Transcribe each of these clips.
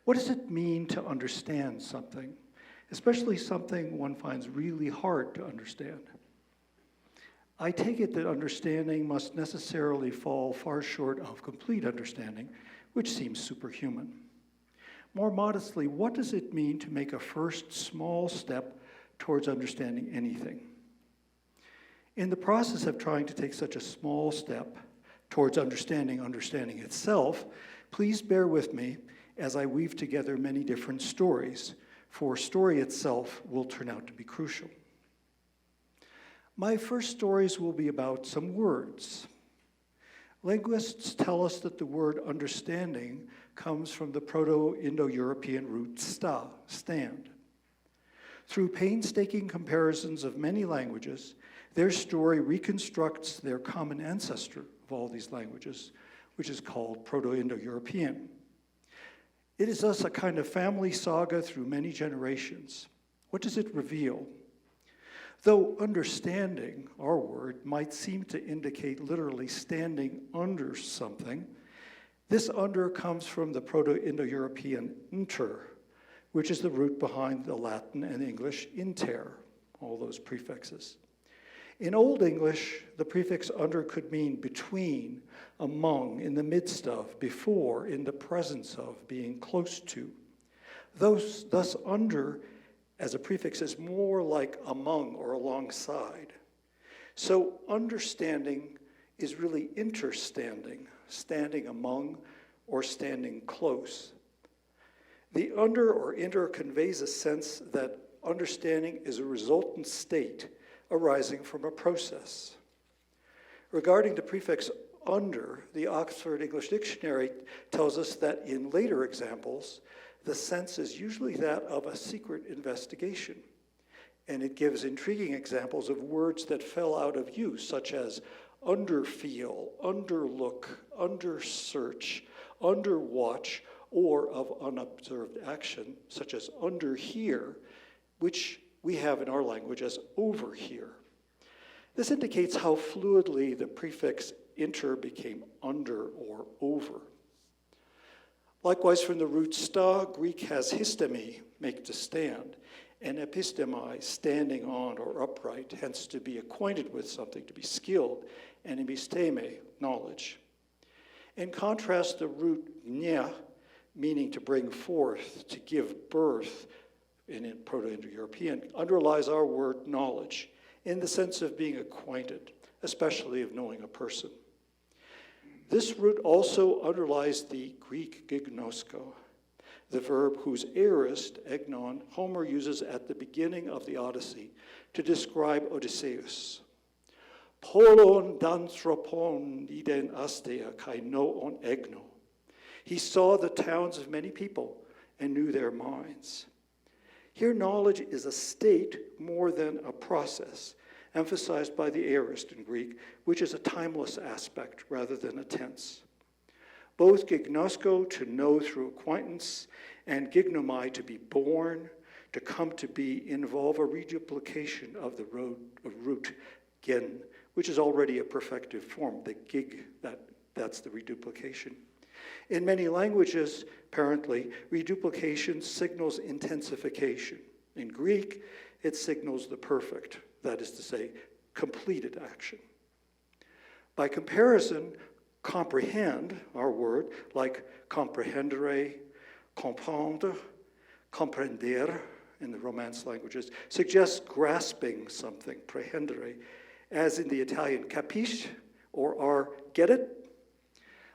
What does it mean to understand something, especially something one finds really hard to understand? I take it that understanding must necessarily fall far short of complete understanding, which seems superhuman. More modestly, what does it mean to make a first small step towards understanding anything? In the process of trying to take such a small step towards understanding itself, please bear with me as I weave together many different stories, for story itself will turn out to be crucial. My first stories will be about some words. Linguists tell us that the word understanding comes from the Proto-Indo-European root sta, stand. Through painstaking comparisons of many languages, their story reconstructs their common ancestor of all these languages, which is called Proto-Indo-European. It is thus a kind of family saga through many generations. What does it reveal? Though understanding, our word, might seem to indicate literally standing under something, this under comes from the Proto-Indo-European inter, which is the root behind the Latin and English inter, all those prefixes. In Old English, the prefix under could mean between, among, in the midst of, before, in the presence of, being close to. Thus under as a prefix is more like among or alongside. So understanding is really interstanding, standing among or standing close. The under or inter conveys a sense that understanding is a resultant state arising from a process. Regarding the prefix under, the Oxford English Dictionary tells us that in later examples, the sense is usually that of a secret investigation, and it gives intriguing examples of words that fell out of use, such as underfeel, underlook, undersearch, underwatch, or of unobserved action, such as underhear, which we have in our language as overhear. This indicates how fluidly the prefix inter became under or over. Likewise, from the root sta, Greek has histemi, make to stand, and epistemi, standing on or upright, hence to be acquainted with something, to be skilled, and episteme, knowledge. In contrast, the root nya, meaning to bring forth, to give birth, in Proto-Indo-European, underlies our word knowledge, in the sense of being acquainted, especially of knowing a person. This root also underlies the Greek gignosko, the verb whose aorist, egnon, Homer uses at the beginning of the Odyssey to describe Odysseus. Polon danthropon iden astea kai noon egno. He saw the towns of many people and knew their minds. Here, knowledge is a state more than a process, emphasized by the aorist in Greek, which is a timeless aspect rather than a tense. Both gignosko, to know through acquaintance, and gignomai, to be born, to come to be, involve a reduplication of the root gen, which is already a perfective form. The gig, that's the reduplication. In many languages, apparently, reduplication signals intensification. In Greek, it signals the perfect, that is to say, completed action. By comparison, comprehend, our word, like comprehendere, comprendre, comprender in the Romance languages, suggests grasping something, prehendere, as in the Italian capisci, or our get it?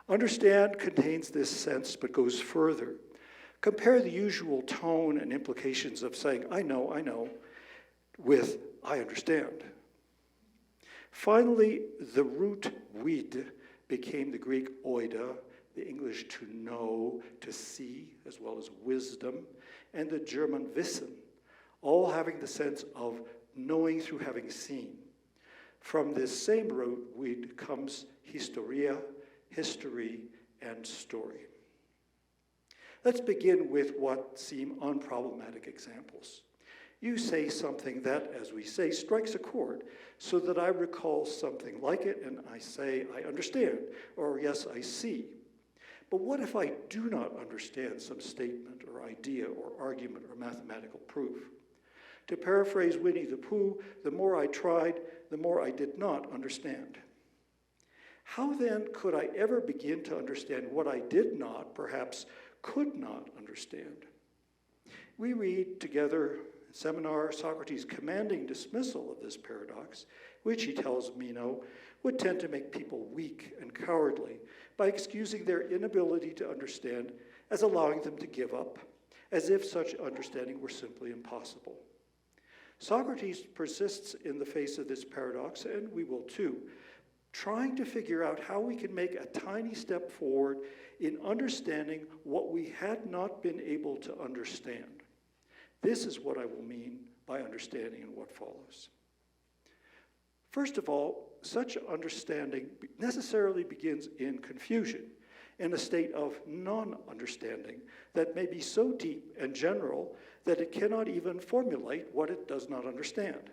Understand contains this sense, but goes further. Compare the usual tone and implications of saying, I know, with I understand. Finally, the root vid became the Greek oida, the English to know, to see, as well as wisdom, and the German wissen, all having the sense of knowing through having seen. From this same root vid comes historia, history, and story. Let's begin with what seem unproblematic examples. You say something that, as we say, strikes a chord, so that I recall something like it, and I say, I understand, or yes, I see. But what if I do not understand some statement or idea or argument or mathematical proof? To paraphrase Winnie the Pooh, the more I tried, the more I did not understand. How then could I ever begin to understand what I did not, perhaps could not understand? We read together in seminar Socrates' commanding dismissal of this paradox, which he tells Meno would tend to make people weak and cowardly by excusing their inability to understand as allowing them to give up, as if such understanding were simply impossible. Socrates persists in the face of this paradox, and we will too, trying to figure out how we can make a tiny step forward in understanding what we had not been able to understand. This is what I will mean by understanding in what follows. First of all, such understanding necessarily begins in confusion, in a state of non-understanding that may be so deep and general that it cannot even formulate what it does not understand.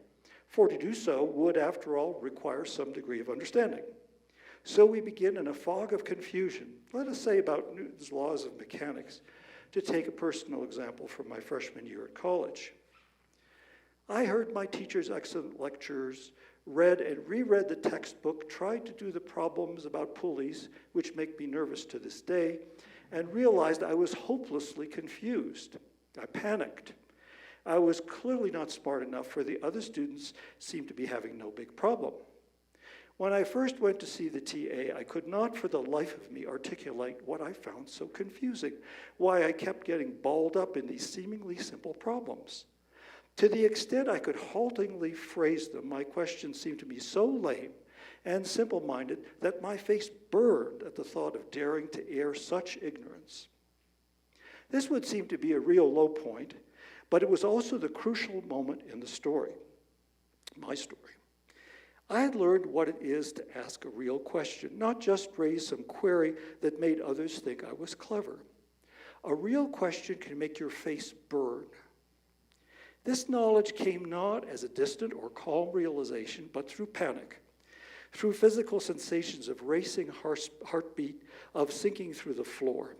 For to do so would, after all, require some degree of understanding. So we begin in a fog of confusion, let us say about Newton's laws of mechanics, to take a personal example from my freshman year at college. I heard my teacher's excellent lectures, read and reread the textbook, tried to do the problems about pulleys, which make me nervous to this day, and realized I was hopelessly confused. I panicked. I was clearly not smart enough, for the other students seemed to be having no big problem. When I first went to see the TA, I could not for the life of me articulate what I found so confusing, why I kept getting balled up in these seemingly simple problems. To the extent I could haltingly phrase them, my questions seemed to me so lame and simple-minded that my face burned at the thought of daring to air such ignorance. This would seem to be a real low point, but it was also the crucial moment in the story, my story. I had learned what it is to ask a real question, not just raise some query that made others think I was clever. A real question can make your face burn. This knowledge came not as a distant or calm realization, but through panic, through physical sensations of racing heartbeat, of sinking through the floor.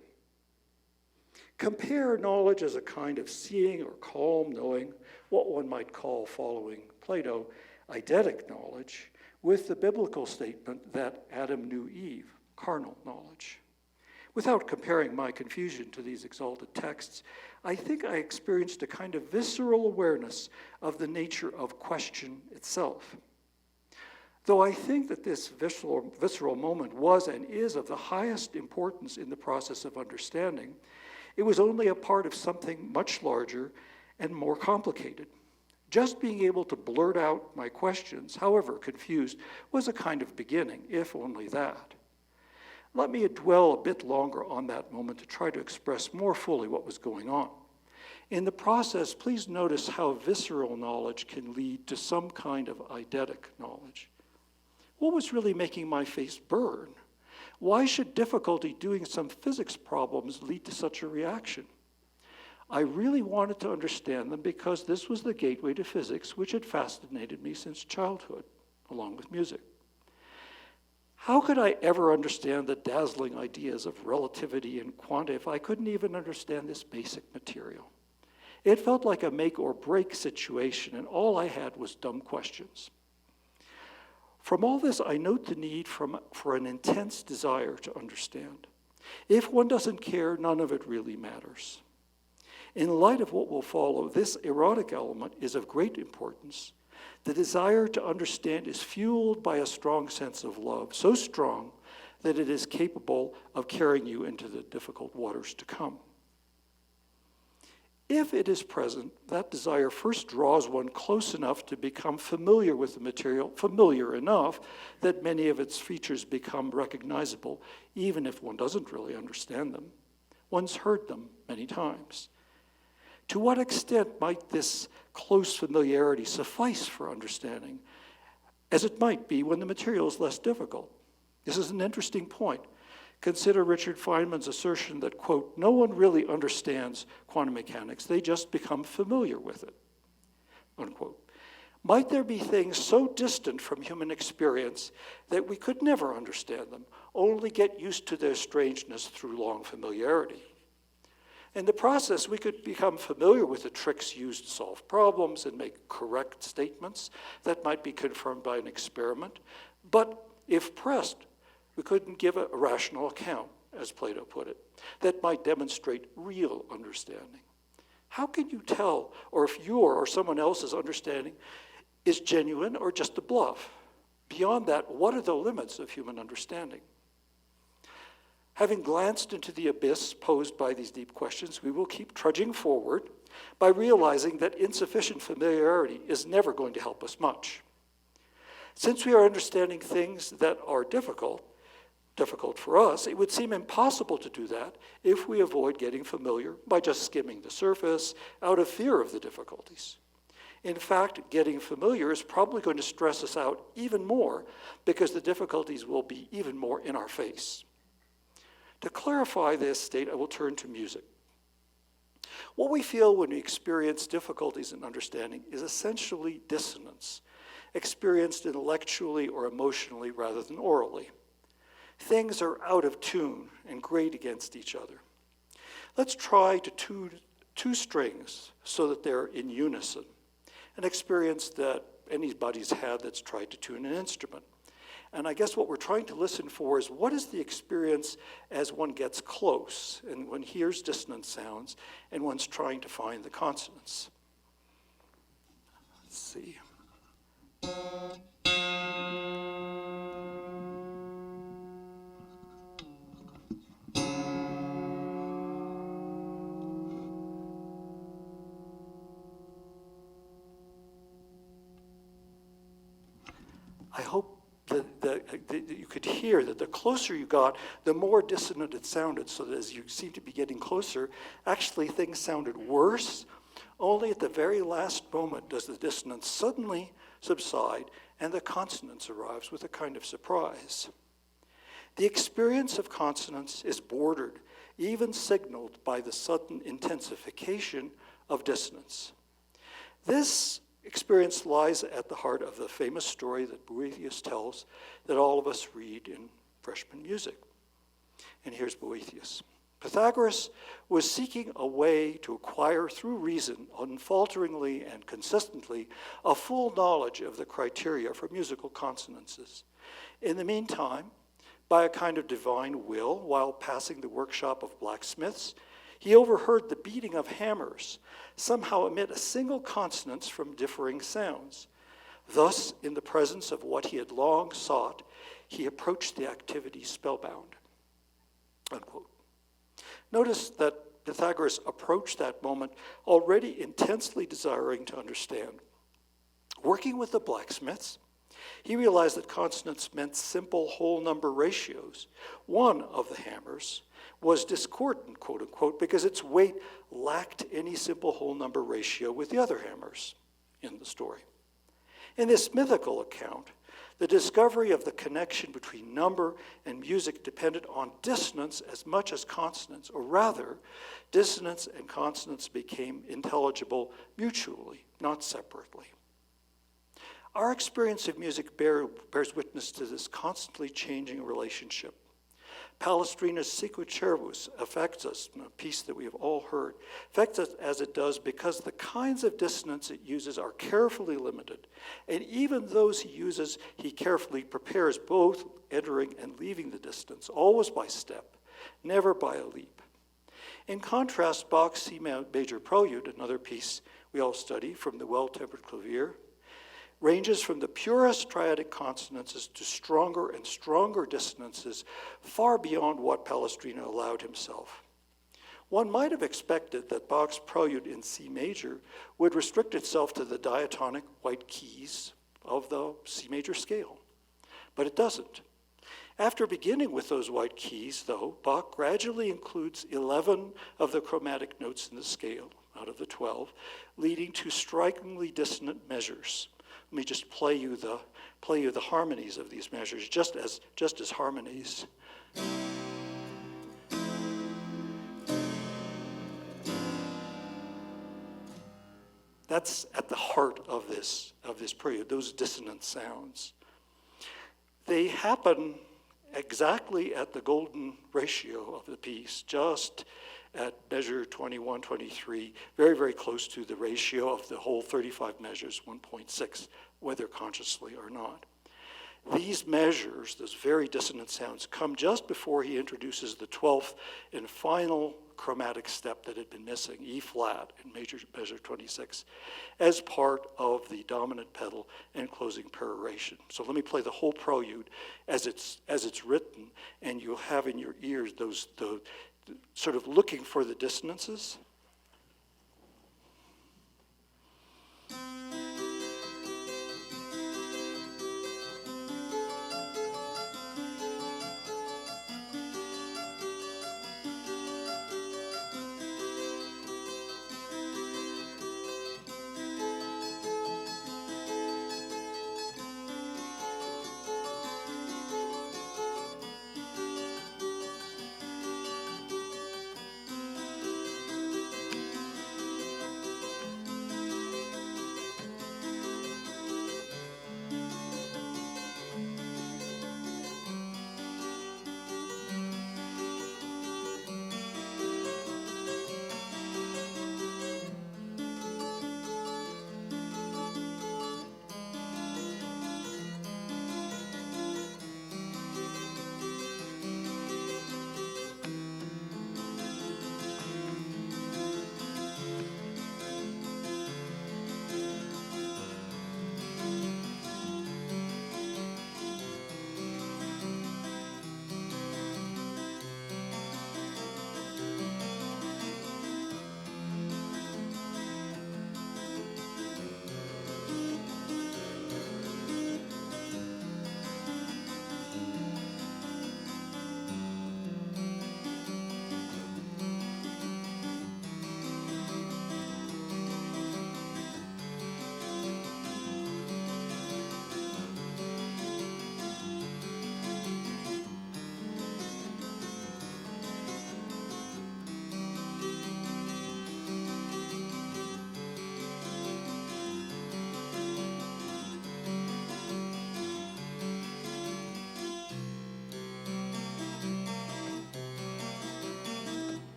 Compare knowledge as a kind of seeing or calm knowing, what one might call, following Plato, eidetic knowledge, with the biblical statement that Adam knew Eve, carnal knowledge. Without comparing my confusion to these exalted texts, I think I experienced a kind of visceral awareness of the nature of question itself. Though I think that this visceral moment was and is of the highest importance in the process of understanding, it was only a part of something much larger and more complicated. Just being able to blurt out my questions, however confused, was a kind of beginning, if only that. Let me dwell a bit longer on that moment to try to express more fully what was going on. In the process, please notice how visceral knowledge can lead to some kind of eidetic knowledge. What was really making my face burn? Why should difficulty doing some physics problems lead to such a reaction? I really wanted to understand them because this was the gateway to physics, which had fascinated me since childhood, along with music. How could I ever understand the dazzling ideas of relativity and quanta if I couldn't even understand this basic material? It felt like a make or break situation, and all I had was dumb questions. From all this, I note the need for an intense desire to understand. If one doesn't care, none of it really matters. In light of what will follow, this erotic element is of great importance. The desire to understand is fueled by a strong sense of love, so strong that it is capable of carrying you into the difficult waters to come. If it is present, that desire first draws one close enough to become familiar with the material, familiar enough that many of its features become recognizable, even if one doesn't really understand them. One's heard them many times. To what extent might this close familiarity suffice for understanding, as it might be when the material is less difficult? This is an interesting point. Consider Richard Feynman's assertion that, quote, no one really understands quantum mechanics, they just become familiar with it, unquote. Might there be things so distant from human experience that we could never understand them, only get used to their strangeness through long familiarity? In the process, we could become familiar with the tricks used to solve problems and make correct statements that might be confirmed by an experiment. But if pressed, we couldn't give a rational account, as Plato put it, that might demonstrate real understanding. How can you tell, or if your or someone else's understanding is genuine or just a bluff? Beyond that, what are the limits of human understanding? Having glanced into the abyss posed by these deep questions, we will keep trudging forward by realizing that insufficient familiarity is never going to help us much. Since we are understanding things that are difficult for us, it would seem impossible to do that if we avoid getting familiar by just skimming the surface out of fear of the difficulties. In fact, getting familiar is probably going to stress us out even more because the difficulties will be even more in our face. To clarify this state, I will turn to music. What we feel when we experience difficulties in understanding is essentially dissonance, experienced intellectually or emotionally rather than orally. Things are out of tune and grate against each other. Let's try to tune two strings so that they're in unison, an experience that anybody's had that's tried to tune an instrument. And I guess what we're trying to listen for is what is the experience as one gets close and one hears dissonant sounds and one's trying to find the consonants. Let's see. I hope that you could hear that the closer you got, the more dissonant it sounded, so that as you seem to be getting closer, actually things sounded worse. Only at the very last moment does the dissonance suddenly subside and the consonance arrives with a kind of surprise. The experience of consonance is bordered, even signaled by the sudden intensification of dissonance. This experience lies at the heart of the famous story that Boethius tells that all of us read in freshman music. And here's Boethius. Pythagoras was seeking a way to acquire through reason, unfalteringly and consistently, a full knowledge of the criteria for musical consonances. In the meantime, by a kind of divine will, while passing the workshop of blacksmiths, he overheard the beating of hammers, somehow emit a single consonance from differing sounds. Thus, in the presence of what he had long sought, he approached the activity spellbound. Unquote. Notice that Pythagoras approached that moment already intensely desiring to understand. Working with the blacksmiths, he realized that consonants meant simple whole number ratios. One of the hammers was discordant, quote unquote, because its weight lacked any simple whole number ratio with the other hammers in the story. In this mythical account, the discovery of the connection between number and music depended on dissonance as much as consonance, or rather, dissonance and consonance became intelligible mutually, not separately. Our experience of music bears witness to this constantly changing relationship. Palestrina's Sicut Cervus affects us, a piece that we have all heard, affects us as it does because the kinds of dissonance it uses are carefully limited. And even those he uses, he carefully prepares, both entering and leaving the distance, always by step, never by a leap. In contrast, Bach's C major prelude, another piece we all study from the Well-Tempered Clavier, ranges from the purest triadic consonances to stronger and stronger dissonances, far beyond what Palestrina allowed himself. One might have expected that Bach's prelude in C major would restrict itself to the diatonic white keys of the C major scale, but it doesn't. After beginning with those white keys, though, Bach gradually includes 11 of the chromatic notes in the scale, out of the 12, leading to strikingly dissonant measures. Let me just play you the harmonies of these measures, just as harmonies. That's at the heart of this prelude, those dissonant sounds. They happen exactly at the golden ratio of the piece, just at measure 21, 23, very, very close to the ratio of the whole 35 measures, 1.6, whether consciously or not. These measures, those very dissonant sounds, come just before he introduces the 12th and final chromatic step that had been missing, E flat in measure 26, as part of the dominant pedal and closing peroration. So let me play the whole prelude as it's written, and you'll have in your ears the sort of looking for the dissonances.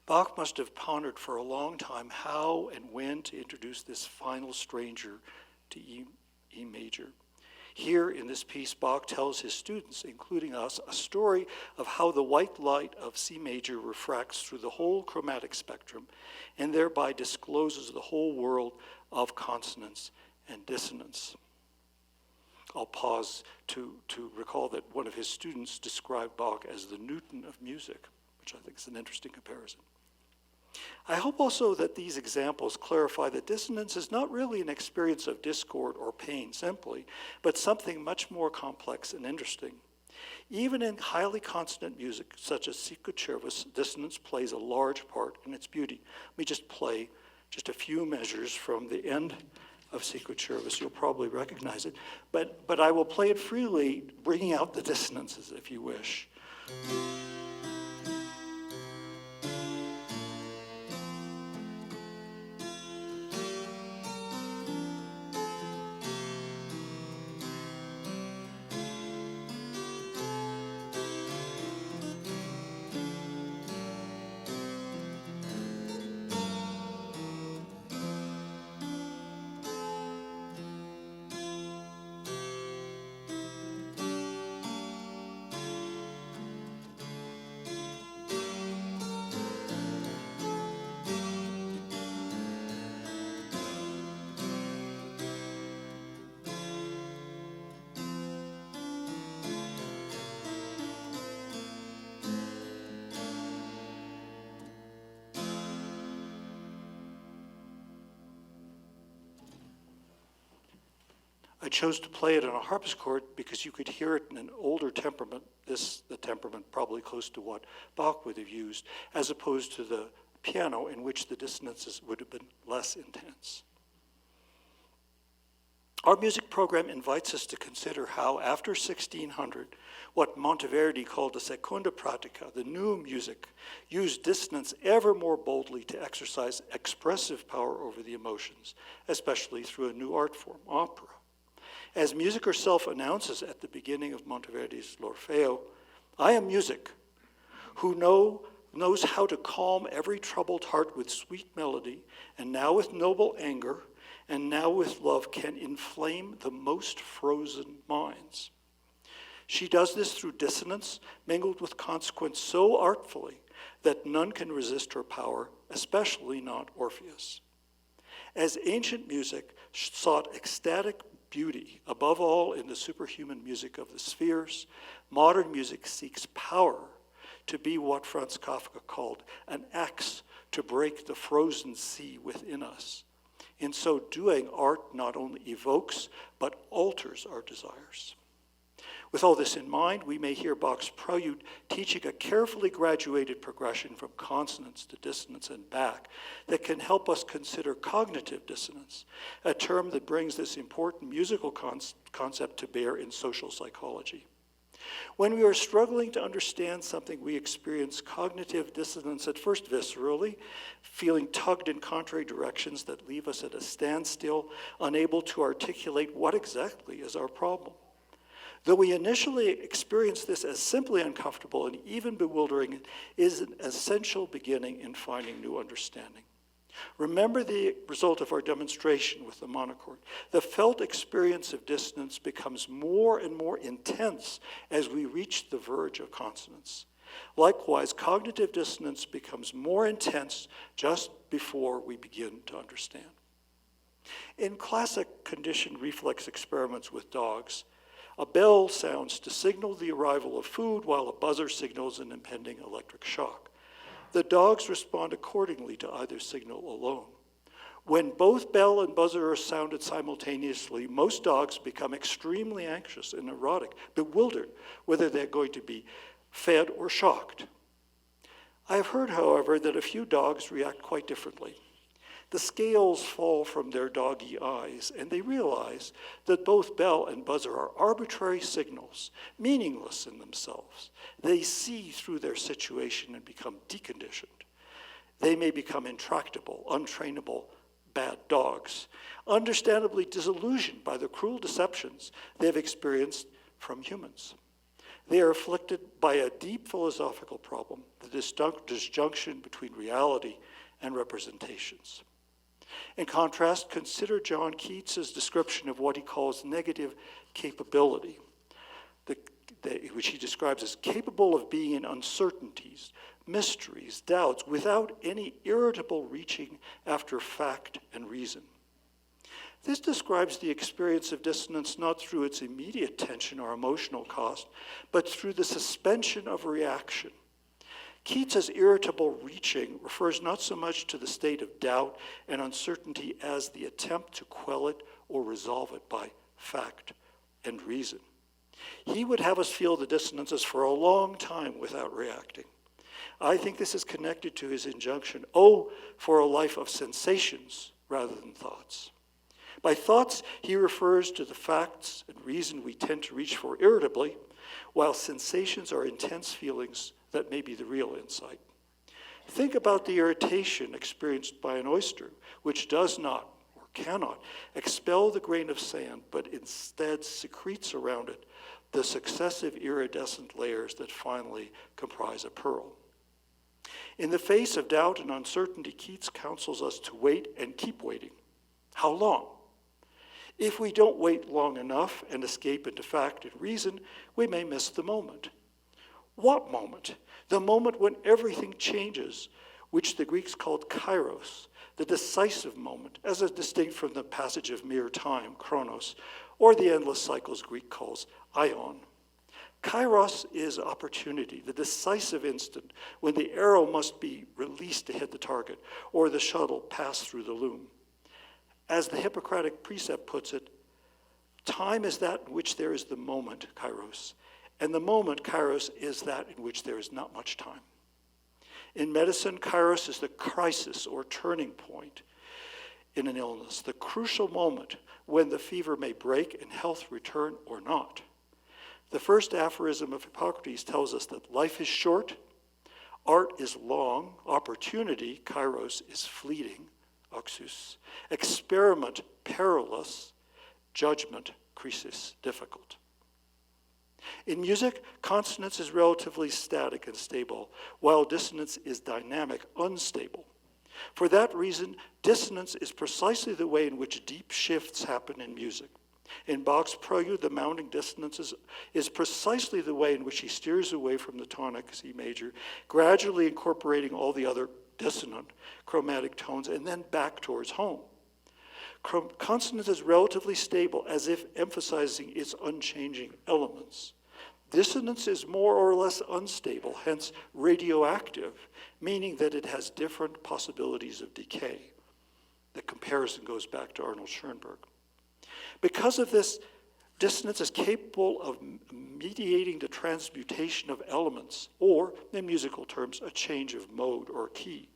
Bach must have pondered for a long time how and when to introduce this final stranger to E major. Here in this piece, Bach tells his students, including us, a story of how the white light of C major refracts through the whole chromatic spectrum and thereby discloses the whole world of consonance and dissonance. I'll pause to recall that one of his students described Bach as the Newton of music, which I think is an interesting comparison. I hope also that these examples clarify that dissonance is not really an experience of discord or pain simply, but something much more complex and interesting. Even in highly consonant music, such as Sikochervis, dissonance plays a large part in its beauty. Let me just play just a few measures from the end of Sikochervis. You'll probably recognize it, but I will play it freely, bringing out the dissonances if you wish. I chose to play it on a harpsichord because you could hear it in an older temperament, the temperament probably close to what Bach would have used, as opposed to the piano, in which the dissonances would have been less intense. Our music program invites us to consider how, after 1600, what Monteverdi called the seconda pratica, the new music, used dissonance ever more boldly to exercise expressive power over the emotions, especially through a new art form, opera. As music herself announces at the beginning of Monteverdi's L'Orfeo, I am music, who knows how to calm every troubled heart with sweet melody, and now with noble anger, and now with love can inflame the most frozen minds. She does this through dissonance, mingled with consequence so artfully that none can resist her power, especially not Orpheus. As ancient music sought ecstatic beauty, above all in the superhuman music of the spheres, modern music seeks power to be what Franz Kafka called an axe to break the frozen sea within us. In so doing, art not only evokes, but alters our desires. With all this in mind, we may hear Bach's prelude teaching a carefully graduated progression from consonance to dissonance and back that can help us consider cognitive dissonance, a term that brings this important musical concept to bear in social psychology. When we are struggling to understand something, we experience cognitive dissonance at first viscerally, feeling tugged in contrary directions that leave us at a standstill, unable to articulate what exactly is our problem. Though we initially experience this as simply uncomfortable and even bewildering, it is an essential beginning in finding new understanding. Remember the result of our demonstration with the monochord. The felt experience of dissonance becomes more and more intense as we reach the verge of consonance. Likewise, cognitive dissonance becomes more intense just before we begin to understand. In classic conditioned reflex experiments with dogs, a bell sounds to signal the arrival of food while a buzzer signals an impending electric shock. The dogs respond accordingly to either signal alone. When both bell and buzzer are sounded simultaneously, most dogs become extremely anxious and neurotic, bewildered whether they're going to be fed or shocked. I have heard, however, that a few dogs react quite differently. The scales fall from their doggy eyes, and they realize that both bell and buzzer are arbitrary signals, meaningless in themselves. They see through their situation and become deconditioned. They may become intractable, untrainable, bad dogs, understandably disillusioned by the cruel deceptions they've experienced from humans. They are afflicted by a deep philosophical problem, the disjunction between reality and representations. In contrast, consider John Keats's description of what he calls negative capability, which he describes as capable of being in uncertainties, mysteries, doubts, without any irritable reaching after fact and reason. This describes the experience of dissonance not through its immediate tension or emotional cost, but through the suspension of reaction. Keats's irritable reaching refers not so much to the state of doubt and uncertainty as the attempt to quell it or resolve it by fact and reason. He would have us feel the dissonances for a long time without reacting. I think this is connected to his injunction, oh, for a life of sensations rather than thoughts. By thoughts, he refers to the facts and reason we tend to reach for irritably, while sensations are intense feelings that may be the real insight. Think about the irritation experienced by an oyster, which does not or cannot expel the grain of sand, but instead secretes around it the successive iridescent layers that finally comprise a pearl. In the face of doubt and uncertainty, Keats counsels us to wait and keep waiting. How long? If we don't wait long enough and escape into fact and reason, we may miss the moment. What moment? The moment when everything changes, which the Greeks called kairos, the decisive moment, as distinct from the passage of mere time, chronos, or the endless cycles Greek calls aion. Kairos is opportunity, the decisive instant when the arrow must be released to hit the target, or the shuttle pass through the loom. As the Hippocratic precept puts it, time is that in which there is the moment, kairos, and the moment, kairos, is that in which there is not much time. In medicine, kairos is the crisis or turning point in an illness, the crucial moment when the fever may break and health return or not. The first aphorism of Hippocrates tells us that life is short, art is long, opportunity, kairos, is fleeting, oxus, experiment, perilous, judgment, krisis, difficult. In music, consonance is relatively static and stable, while dissonance is dynamic, unstable. For that reason, dissonance is precisely the way in which deep shifts happen in music. In Bach's prelude, the mounting dissonance is precisely the way in which he steers away from the tonic C major, gradually incorporating all the other dissonant chromatic tones and then back towards home. Consonance is relatively stable, as if emphasizing its unchanging elements. Dissonance is more or less unstable, hence radioactive, meaning that it has different possibilities of decay. The comparison goes back to Arnold Schoenberg. Because of this, dissonance is capable of mediating the transmutation of elements, or, in musical terms, a change of mode or key.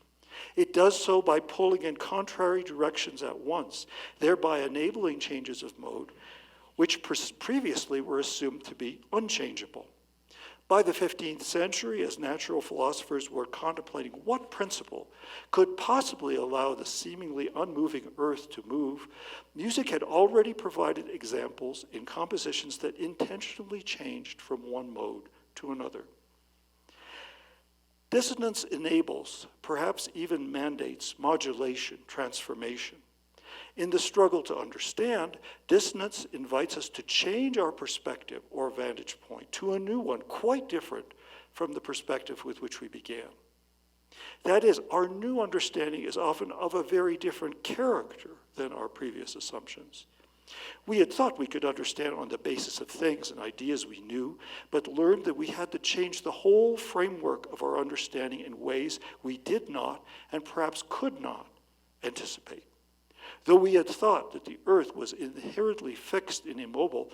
It does so by pulling in contrary directions at once, thereby enabling changes of mode, which previously were assumed to be unchangeable. By the 15th century, as natural philosophers were contemplating what principle could possibly allow the seemingly unmoving earth to move, music had already provided examples in compositions that intentionally changed from one mode to another. Dissonance enables, perhaps even mandates, modulation, transformation. In the struggle to understand, dissonance invites us to change our perspective or vantage point to a new one, quite different from the perspective with which we began. That is, our new understanding is often of a very different character than our previous assumptions. We had thought we could understand on the basis of things and ideas we knew, but learned that we had to change the whole framework of our understanding in ways we did not, and perhaps could not, anticipate. Though we had thought that the earth was inherently fixed and immobile,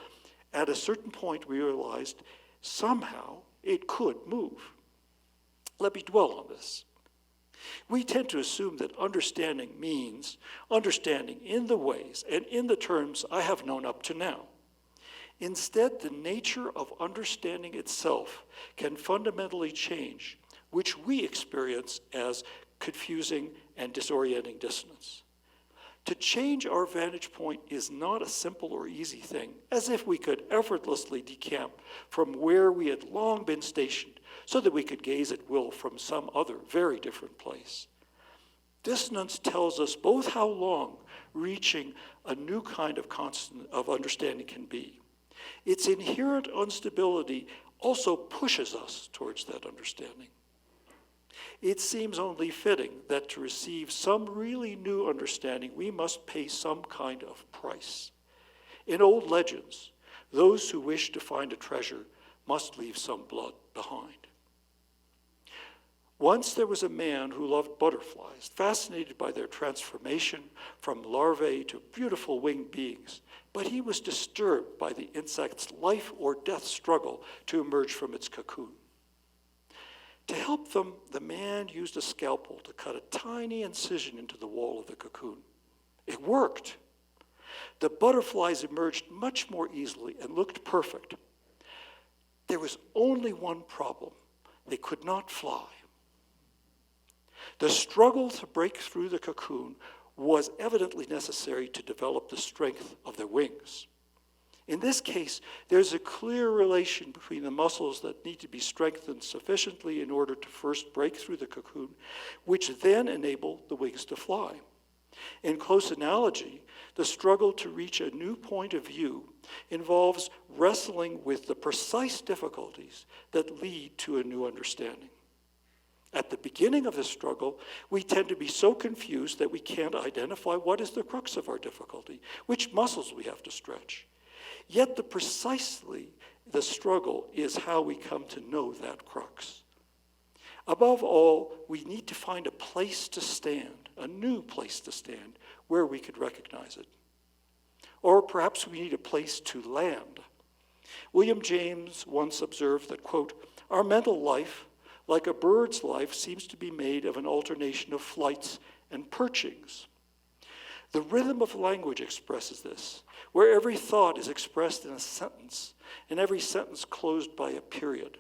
at a certain point we realized somehow it could move. Let me dwell on this. We tend to assume that understanding means understanding in the ways and in the terms I have known up to now. Instead, the nature of understanding itself can fundamentally change, which we experience as confusing and disorienting dissonance. To change our vantage point is not a simple or easy thing, as if we could effortlessly decamp from where we had long been stationed so that we could gaze at will from some other very different place. Dissonance tells us both how long reaching a new kind of constant of understanding can be. Its inherent instability also pushes us towards that understanding. It seems only fitting that to receive some really new understanding, we must pay some kind of price. In old legends, those who wish to find a treasure must leave some blood behind. Once there was a man who loved butterflies, fascinated by their transformation from larvae to beautiful winged beings, but he was disturbed by the insect's life or death struggle to emerge from its cocoon. To help them, the man used a scalpel to cut a tiny incision into the wall of the cocoon. It worked. The butterflies emerged much more easily and looked perfect. There was only one problem. They could not fly. The struggle to break through the cocoon was evidently necessary to develop the strength of their wings. In this case, there's a clear relation between the muscles that need to be strengthened sufficiently in order to first break through the cocoon, which then enable the wings to fly. In close analogy, the struggle to reach a new point of view involves wrestling with the precise difficulties that lead to a new understanding. At the beginning of the struggle, we tend to be so confused that we can't identify what is the crux of our difficulty, which muscles we have to stretch. Yet precisely the struggle is how we come to know that crux. Above all, we need to find a place to stand, a new place to stand, where we could recognize it. Or perhaps we need a place to land. William James once observed that, quote, "Our mental life, like a bird's life seems to be made of an alternation of flights and perchings. The rhythm of language expresses this, where every thought is expressed in a sentence, and every sentence closed by a period.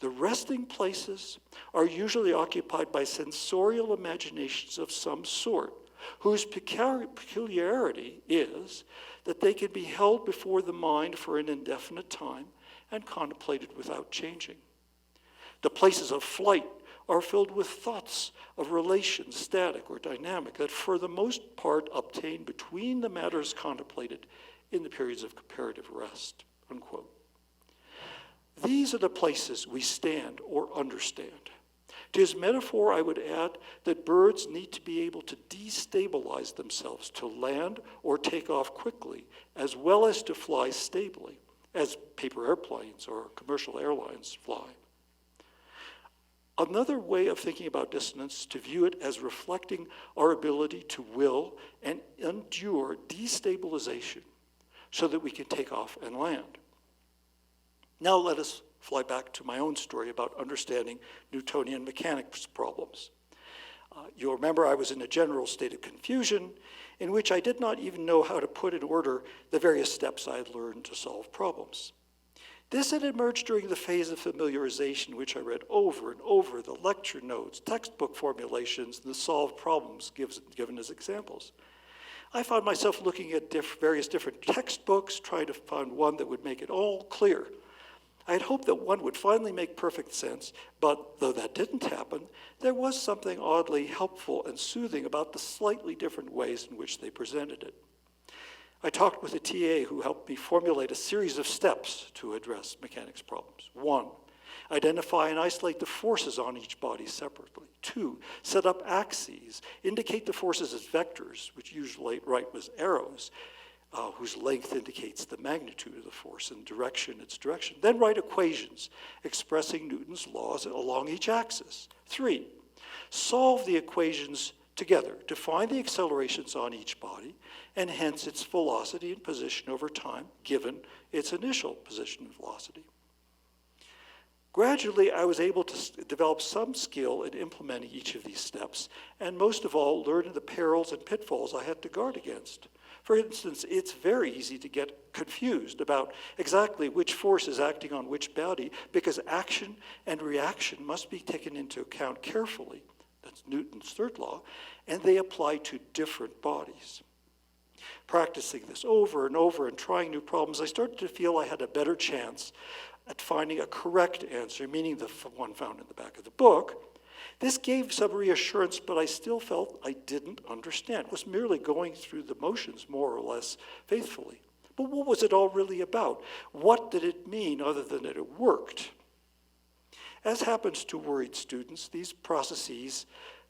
The resting places are usually occupied by sensorial imaginations of some sort, whose peculiarity is that they can be held before the mind for an indefinite time and contemplated without changing. The places of flight are filled with thoughts of relations, static or dynamic, that for the most part obtain between the matters contemplated in the periods of comparative rest, unquote. These are the places we stand or understand. To his metaphor, I would add that birds need to be able to destabilize themselves to land or take off quickly, as well as to fly stably, as paper airplanes or commercial airlines fly. Another way of thinking about dissonance is to view it as reflecting our ability to will and endure destabilization so that we can take off and land. Now let us fly back to my own story about understanding Newtonian mechanics problems. You'll remember I was in a general state of confusion in which I did not even know how to put in order the various steps I had learned to solve problems. This had emerged during the phase of familiarization, which I read over and over the lecture notes, textbook formulations, and the solved problems given as examples. I found myself looking at various different textbooks, trying to find one that would make it all clear. I had hoped that one would finally make perfect sense, but though that didn't happen, there was something oddly helpful and soothing about the slightly different ways in which they presented it. I talked with a TA who helped me formulate a series of steps to address mechanics problems. 1, identify and isolate the forces on each body separately. 2, set up axes, indicate the forces as vectors, which usually write as arrows, whose length indicates the magnitude of the force and direction, its direction. Then write equations expressing Newton's laws along each axis. 3, solve the equations together to find the accelerations on each body and hence its velocity and position over time given its initial position and velocity. Gradually, I was able to develop some skill in implementing each of these steps, and most of all, learn the perils and pitfalls I had to guard against. For instance, it's very easy to get confused about exactly which force is acting on which body because action and reaction must be taken into account carefully. That's Newton's third law, and they apply to different bodies. Practicing this over and over and trying new problems, I started to feel I had a better chance at finding a correct answer, meaning the one found in the back of the book. This gave some reassurance, but I still felt I didn't understand. It was merely going through the motions more or less faithfully. But what was it all really about? What did it mean other than that it worked? As happens to worried students, these processes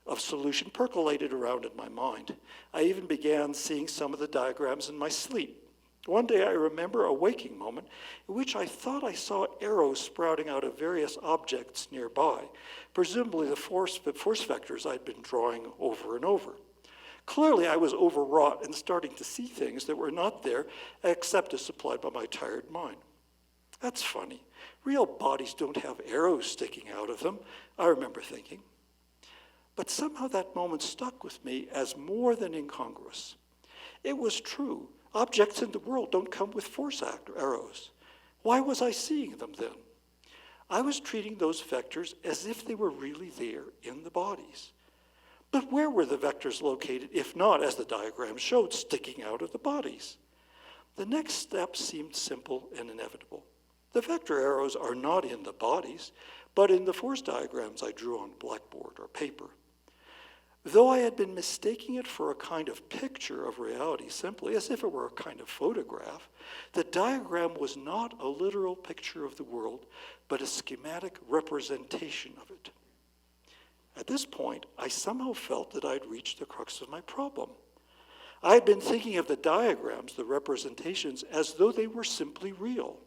of solution percolated around in my mind. I even began seeing some of the diagrams in my sleep. One day I remember a waking moment in which I thought I saw arrows sprouting out of various objects nearby, presumably the force vectors I'd been drawing over and over. Clearly I was overwrought and starting to see things that were not there except as supplied by my tired mind. That's funny. Real bodies don't have arrows sticking out of them, I remember thinking. But somehow that moment stuck with me as more than incongruous. It was true. Objects in the world don't come with force arrows. Why was I seeing them then? I was treating those vectors as if they were really there in the bodies. But where were the vectors located, if not, as the diagram showed, sticking out of the bodies? The next step seemed simple and inevitable. The vector arrows are not in the bodies, but in the force diagrams I drew on blackboard or paper. Though I had been mistaking it for a kind of picture of reality, simply as if it were a kind of photograph, the diagram was not a literal picture of the world, but a schematic representation of it. At this point, I somehow felt that I'd reached the crux of my problem. I had been thinking of the diagrams, the representations, as though they were simply real.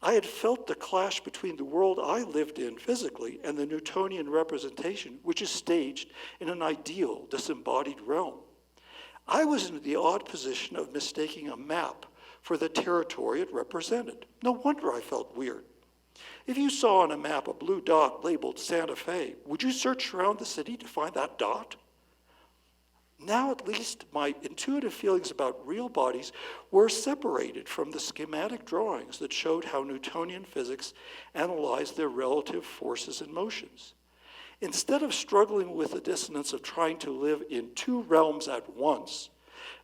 I had felt the clash between the world I lived in physically and the Newtonian representation, which is staged in an ideal, disembodied realm. I was in the odd position of mistaking a map for the territory it represented. No wonder I felt weird. If you saw on a map a blue dot labeled Santa Fe, would you search around the city to find that dot? Now at least my intuitive feelings about real bodies were separated from the schematic drawings that showed how Newtonian physics analyzed their relative forces and motions. Instead of struggling with the dissonance of trying to live in two realms at once,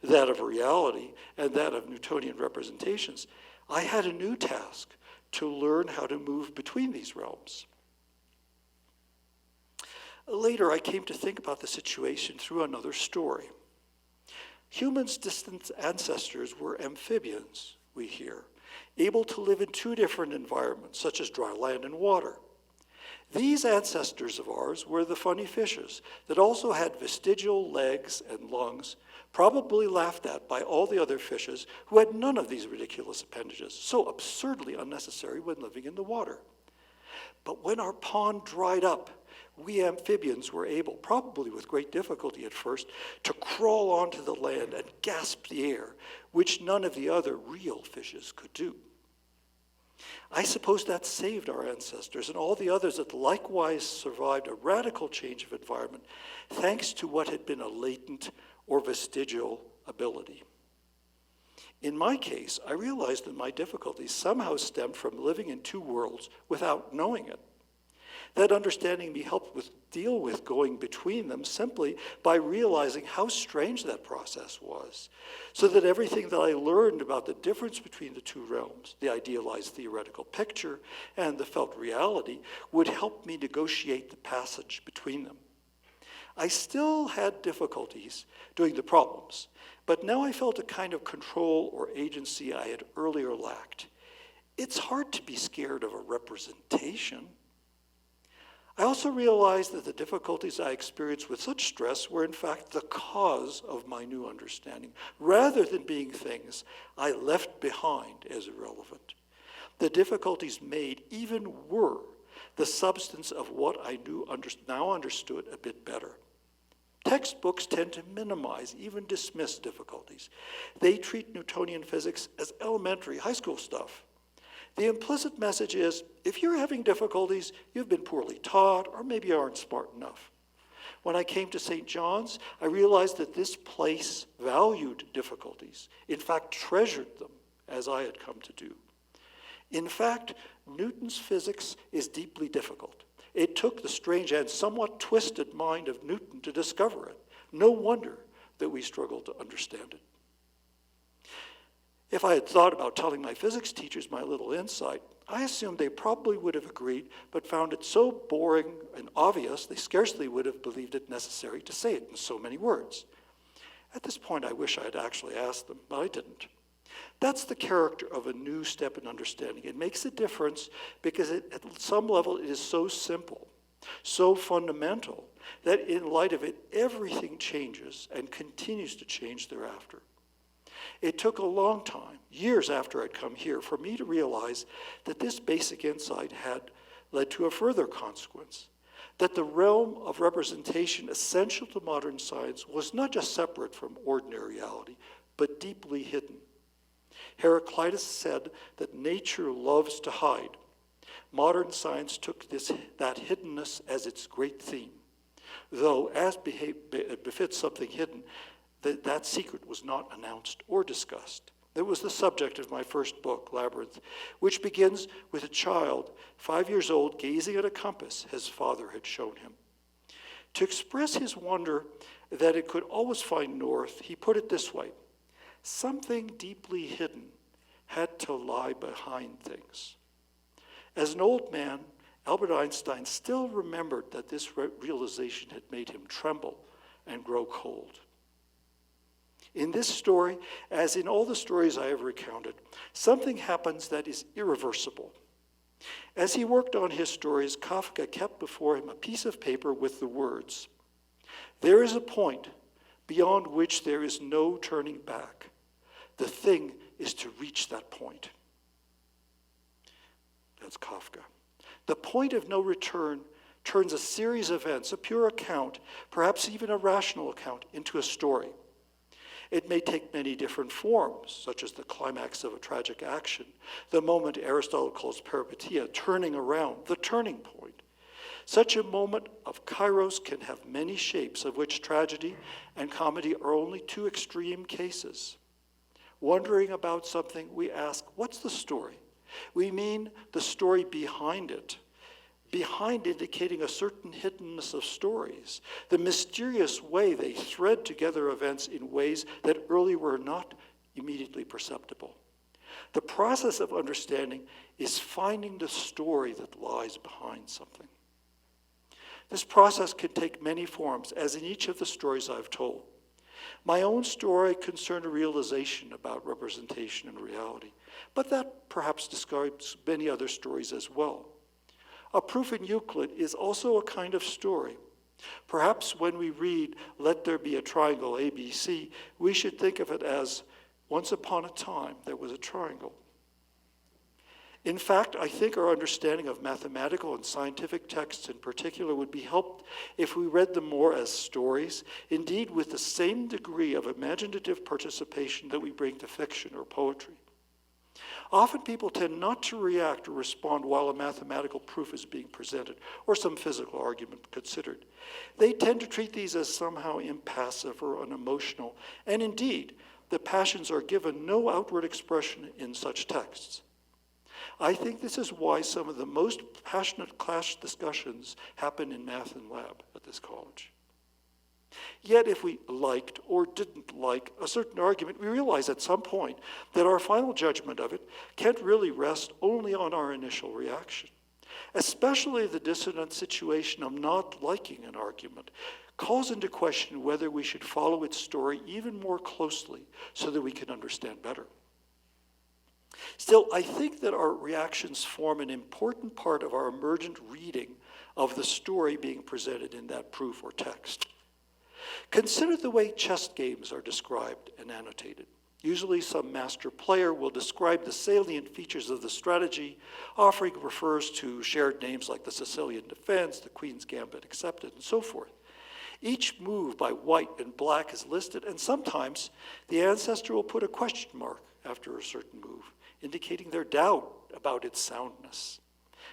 that of reality and that of Newtonian representations, I had a new task to learn how to move between these realms. Later, I came to think about the situation through another story. Humans' distant ancestors were amphibians, we hear, able to live in two different environments, such as dry land and water. These ancestors of ours were the funny fishes that also had vestigial legs and lungs, probably laughed at by all the other fishes who had none of these ridiculous appendages, so absurdly unnecessary when living in the water. But when our pond dried up, we amphibians were able, probably with great difficulty at first, to crawl onto the land and gasp the air, which none of the other real fishes could do. I suppose that saved our ancestors and all the others that likewise survived a radical change of environment, thanks to what had been a latent or vestigial ability. In my case, I realized that my difficulties somehow stemmed from living in two worlds without knowing it. That understanding me helped deal with going between them simply by realizing how strange that process was, so that everything that I learned about the difference between the two realms, the idealized theoretical picture and the felt reality, would help me negotiate the passage between them. I still had difficulties doing the problems, but now I felt a kind of control or agency I had earlier lacked. It's hard to be scared of a representation. I also realized that the difficulties I experienced with such stress were in fact the cause of my new understanding, rather than being things I left behind as irrelevant. The difficulties made even were the substance of what I now understood a bit better. Textbooks tend to minimize, even dismiss difficulties. They treat Newtonian physics as elementary high school stuff. The implicit message is, if you're having difficulties, you've been poorly taught, or maybe you aren't smart enough. When I came to St. John's, I realized that this place valued difficulties, in fact, treasured them, as I had come to do. In fact, Newton's physics is deeply difficult. It took the strange and somewhat twisted mind of Newton to discover it. No wonder that we struggle to understand it. If I had thought about telling my physics teachers my little insight, I assumed they probably would have agreed, but found it so boring and obvious they scarcely would have believed it necessary to say it in so many words. At this point, I wish I had actually asked them, but I didn't. That's the character of a new step in understanding. It makes a difference because at some level it is so simple, so fundamental, that in light of it, everything changes and continues to change thereafter. It took a long time, years after I'd come here, for me to realize that this basic insight had led to a further consequence, that the realm of representation essential to modern science was not just separate from ordinary reality, but deeply hidden. Heraclitus said that nature loves to hide. Modern science took that hiddenness as its great theme, though as befits something hidden, that secret was not announced or discussed. It was the subject of my first book, Labyrinth, which begins with a child, 5 years old, gazing at a compass his father had shown him. To express his wonder that it could always find north, he put it this way: something deeply hidden had to lie behind things. As an old man, Albert Einstein still remembered that this realization had made him tremble and grow cold. In this story, as in all the stories I have recounted, something happens that is irreversible. As he worked on his stories, Kafka kept before him a piece of paper with the words, "There is a point beyond which there is no turning back. The thing is to reach that point." That's Kafka. The point of no return turns a series of events, a pure account, perhaps even a rational account, into a story. It may take many different forms, such as the climax of a tragic action, the moment Aristotle calls peripeteia, turning around, the turning point. Such a moment of kairos can have many shapes, of which tragedy and comedy are only two extreme cases. Wondering about something, we ask, what's the story? We mean the story behind it, behind indicating a certain hiddenness of stories, the mysterious way they thread together events in ways that early were not immediately perceptible. The process of understanding is finding the story that lies behind something. This process can take many forms, as in each of the stories I've told. My own story concerned a realization about representation and reality, but that perhaps describes many other stories as well. A proof in Euclid is also a kind of story. Perhaps when we read, "Let there be a triangle ABC," we should think of it as, once upon a time, there was a triangle. In fact, I think our understanding of mathematical and scientific texts in particular would be helped if we read them more as stories, indeed with the same degree of imaginative participation that we bring to fiction or poetry. Often people tend not to react or respond while a mathematical proof is being presented or some physical argument considered. They tend to treat these as somehow impassive or unemotional, and indeed, the passions are given no outward expression in such texts. I think this is why some of the most passionate class discussions happen in math and lab at this college. Yet if we liked or didn't like a certain argument, we realize at some point that our final judgment of it can't really rest only on our initial reaction. Especially the dissonant situation of not liking an argument calls into question whether we should follow its story even more closely so that we can understand better. Still, I think that our reactions form an important part of our emergent reading of the story being presented in that proof or text. Consider the way chess games are described and annotated. Usually some master player will describe the salient features of the strategy, offering refers to shared names like the Sicilian defense, the Queen's Gambit accepted, and so forth. Each move by white and black is listed, and sometimes the ancestor will put a question mark after a certain move, indicating their doubt about its soundness.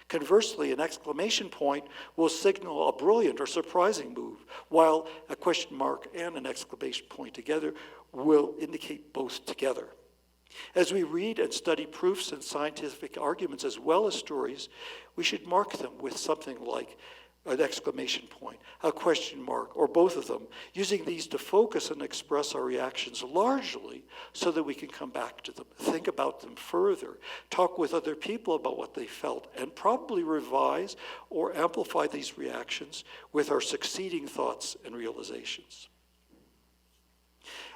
Conversely, an exclamation point will signal a brilliant or surprising move, while a question mark and an exclamation point together will indicate both together. As we read and study proofs and scientific arguments as well as stories, we should mark them with something like an exclamation point, a question mark, or both of them, using these to focus and express our reactions largely so that we can come back to them, think about them further, talk with other people about what they felt, and probably revise or amplify these reactions with our succeeding thoughts and realizations.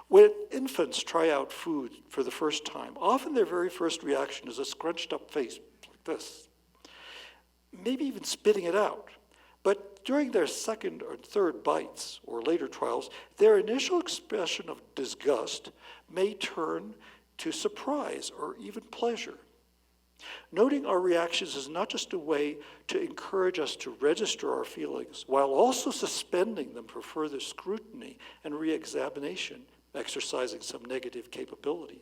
When infants try out food for the first time, often their very first reaction is a scrunched up face like this, maybe even spitting it out. But during their second or third bites, or later trials, their initial expression of disgust may turn to surprise or even pleasure. Noting our reactions is not just a way to encourage us to register our feelings, while also suspending them for further scrutiny and re-examination, exercising some negative capability.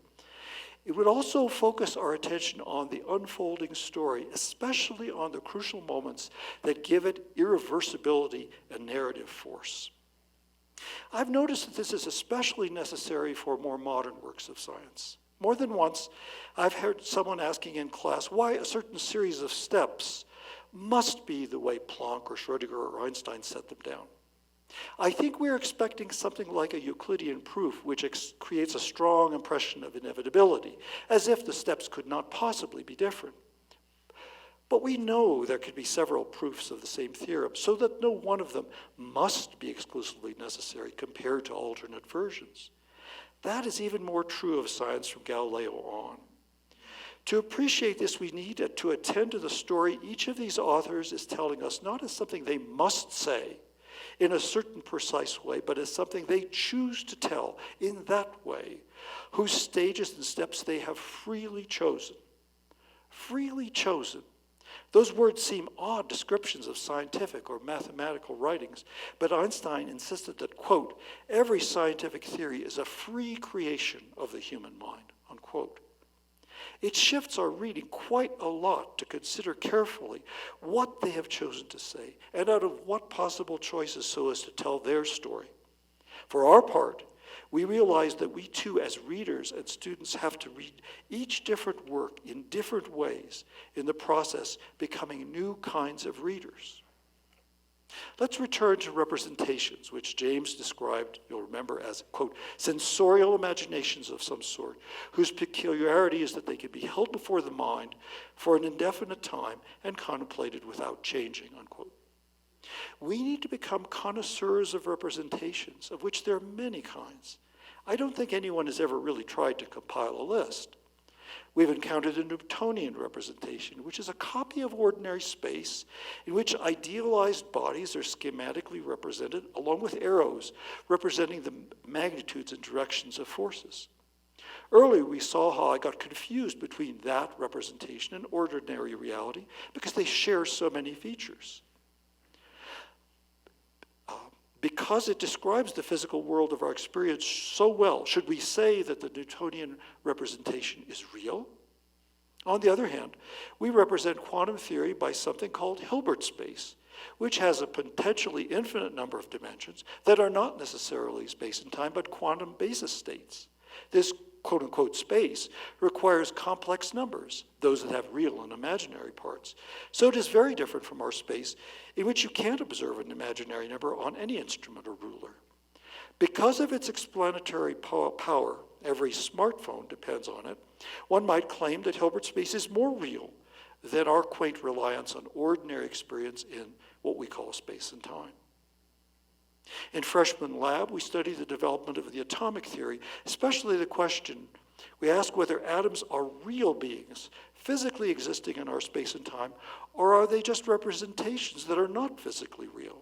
It would also focus our attention on the unfolding story, especially on the crucial moments that give it irreversibility and narrative force. I've noticed that this is especially necessary for more modern works of science. More than once, I've heard someone asking in class why a certain series of steps must be the way Planck or Schrödinger or Einstein set them down. I think we're expecting something like a Euclidean proof, which creates a strong impression of inevitability, as if the steps could not possibly be different. But we know there could be several proofs of the same theorem, so that no one of them must be exclusively necessary compared to alternate versions. That is even more true of science from Galileo on. To appreciate this, we need to attend to the story each of these authors is telling us, not as something they must say in a certain precise way, but as something they choose to tell in that way, whose stages and steps they have freely chosen Those words seem odd descriptions of scientific or mathematical writings, but Einstein insisted that, quote, every scientific theory is a free creation of the human mind, unquote. It shifts our reading quite a lot to consider carefully what they have chosen to say and out of what possible choices so as to tell their story. For our part, we realize that we too, as readers and students, have to read each different work in different ways, in the process becoming new kinds of readers. Let's return to representations, which James described, you'll remember, as, quote, sensorial imaginations of some sort, whose peculiarity is that they can be held before the mind for an indefinite time and contemplated without changing, unquote. We need to become connoisseurs of representations, of which there are many kinds. I don't think anyone has ever really tried to compile a list. We've encountered a Newtonian representation, which is a copy of ordinary space in which idealized bodies are schematically represented, along with arrows representing the magnitudes and directions of forces. Earlier, we saw how I got confused between that representation and ordinary reality because they share so many features. Because it describes the physical world of our experience so well, should we say that the Newtonian representation is real? On the other hand, we represent quantum theory by something called Hilbert space, which has a potentially infinite number of dimensions that are not necessarily space and time, but quantum basis states. This quote-unquote space requires complex numbers, those that have real and imaginary parts. So it is very different from our space, in which you can't observe an imaginary number on any instrument or ruler. Because of its explanatory power, every smartphone depends on it, one might claim that Hilbert space is more real than our quaint reliance on ordinary experience in what we call space and time. In freshman lab, we study the development of the atomic theory, especially the question, we ask whether atoms are real beings, physically existing in our space and time, or are they just representations that are not physically real?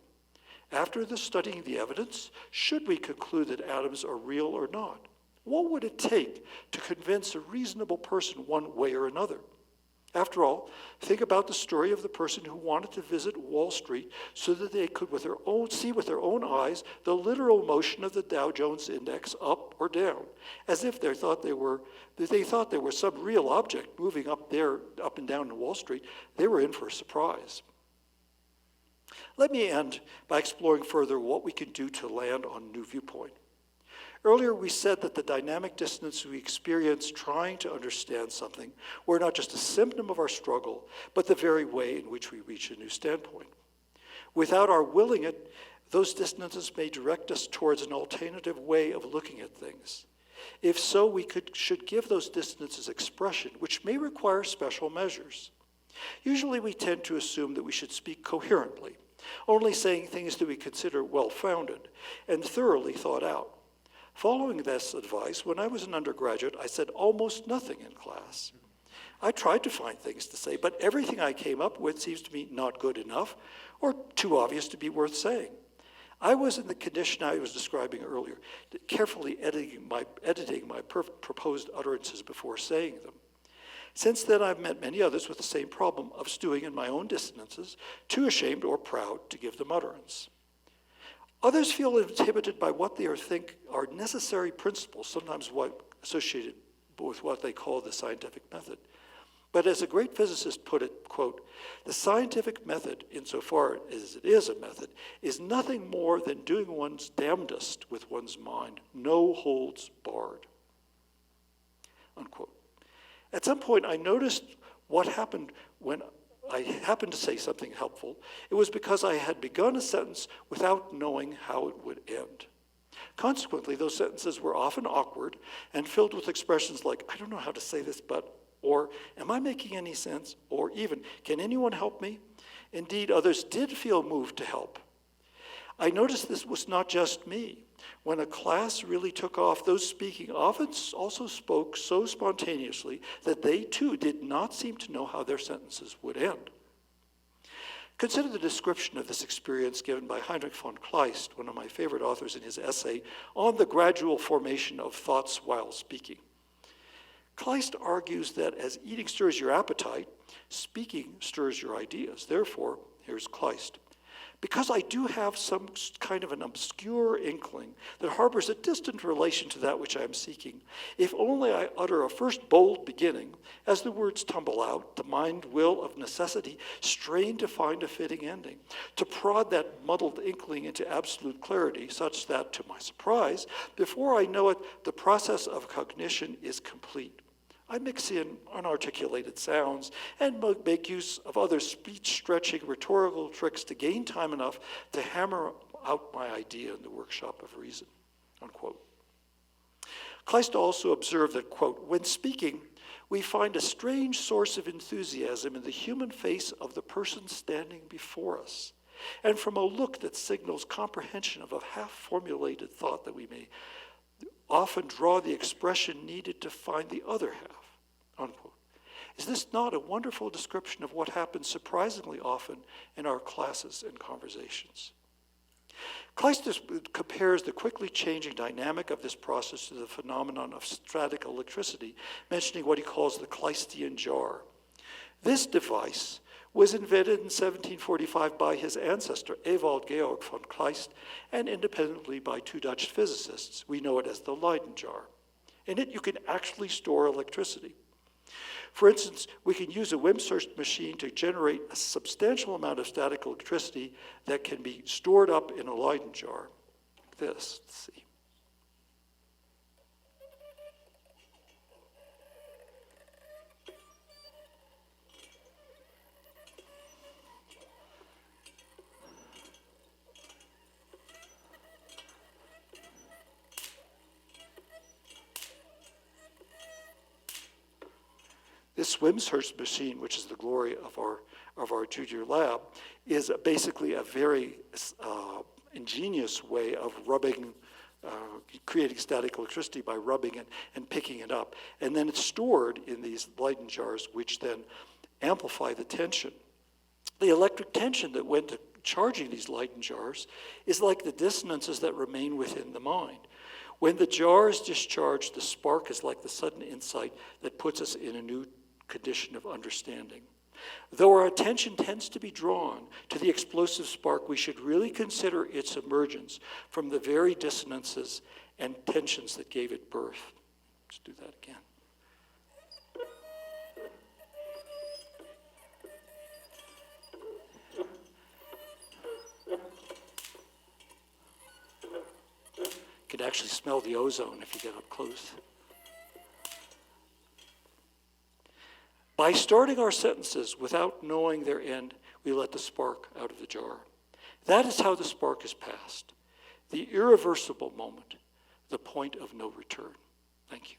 After studying the evidence, should we conclude that atoms are real or not? What would it take to convince a reasonable person one way or another? After all, think about the story of the person who wanted to visit Wall Street so that they could see with their own eyes the literal motion of the Dow Jones Index up or down, as if they thought there was some real object moving up and down in Wall Street. They were in for a surprise. Let me end by exploring further what we can do to land on a new viewpoint. Earlier, we said that the dynamic dissonance we experience trying to understand something were not just a symptom of our struggle, but the very way in which we reach a new standpoint. Without our willing it, those dissonances may direct us towards an alternative way of looking at things. If so, we should give those dissonances expression, which may require special measures. Usually, we tend to assume that we should speak coherently, only saying things that we consider well-founded and thoroughly thought out. Following this advice, when I was an undergraduate, I said almost nothing in class. I tried to find things to say, but everything I came up with seems to me not good enough or too obvious to be worth saying. I was in the condition I was describing earlier, carefully editing my proposed utterances before saying them. Since then, I've met many others with the same problem of stewing in my own dissonances, too ashamed or proud to give them utterance. Others feel inhibited by what they think are necessary principles, sometimes associated with what they call the scientific method. But as a great physicist put it, quote, the scientific method, insofar as it is a method, is nothing more than doing one's damnedest with one's mind, no holds barred, unquote. At some point, I noticed what happened when I happened to say something helpful. It was because I had begun a sentence without knowing how it would end. Consequently, those sentences were often awkward and filled with expressions like, I don't know how to say this, but, or, am I making any sense? Or even, can anyone help me? Indeed, others did feel moved to help. I noticed this was not just me. When a class really took off, those speaking often also spoke so spontaneously that they too did not seem to know how their sentences would end. Consider the description of this experience given by Heinrich von Kleist, one of my favorite authors, in his essay on the gradual formation of thoughts while speaking. Kleist argues that as eating stirs your appetite, speaking stirs your ideas. Therefore, here's Kleist. Because I do have some kind of an obscure inkling that harbors a distant relation to that which I am seeking, if only I utter a first bold beginning, as the words tumble out, the mind will of necessity strain to find a fitting ending, to prod that muddled inkling into absolute clarity, such that, to my surprise, before I know it, the process of cognition is complete. I mix in unarticulated sounds and make use of other speech-stretching rhetorical tricks to gain time enough to hammer out my idea in the workshop of reason, unquote. Kleist also observed that, quote, when speaking, we find a strange source of enthusiasm in the human face of the person standing before us, and from a look that signals comprehension of a half-formulated thought that we may often draw the expression needed to find the other half, unquote. Is this not a wonderful description of what happens surprisingly often in our classes and conversations? Kleist compares the quickly changing dynamic of this process to the phenomenon of static electricity, mentioning what he calls the Kleistian jar. This device was invented in 1745 by his ancestor, Ewald Georg von Kleist, and independently by two Dutch physicists. We know it as the Leyden jar. In it, you can actually store electricity. For instance, we can use a Wimshurst machine to generate a substantial amount of static electricity that can be stored up in a Leyden jar, like this. Let's see. This Wimshurst machine, which is the glory of our junior lab, is basically a very ingenious way of rubbing, creating static electricity by rubbing it and picking it up. And then it's stored in these Leyden jars, which then amplify the tension. The electric tension that went to charging these Leyden jars is like the dissonances that remain within the mind. When the jar is discharged, the spark is like the sudden insight that puts us in a new condition of understanding. Though our attention tends to be drawn to the explosive spark, we should really consider its emergence from the very dissonances and tensions that gave it birth. Let's do that again. You can actually smell the ozone if you get up close. By starting our sentences without knowing their end, we let the spark out of the jar. That is how the spark is passed, the irreversible moment, the point of no return. Thank you.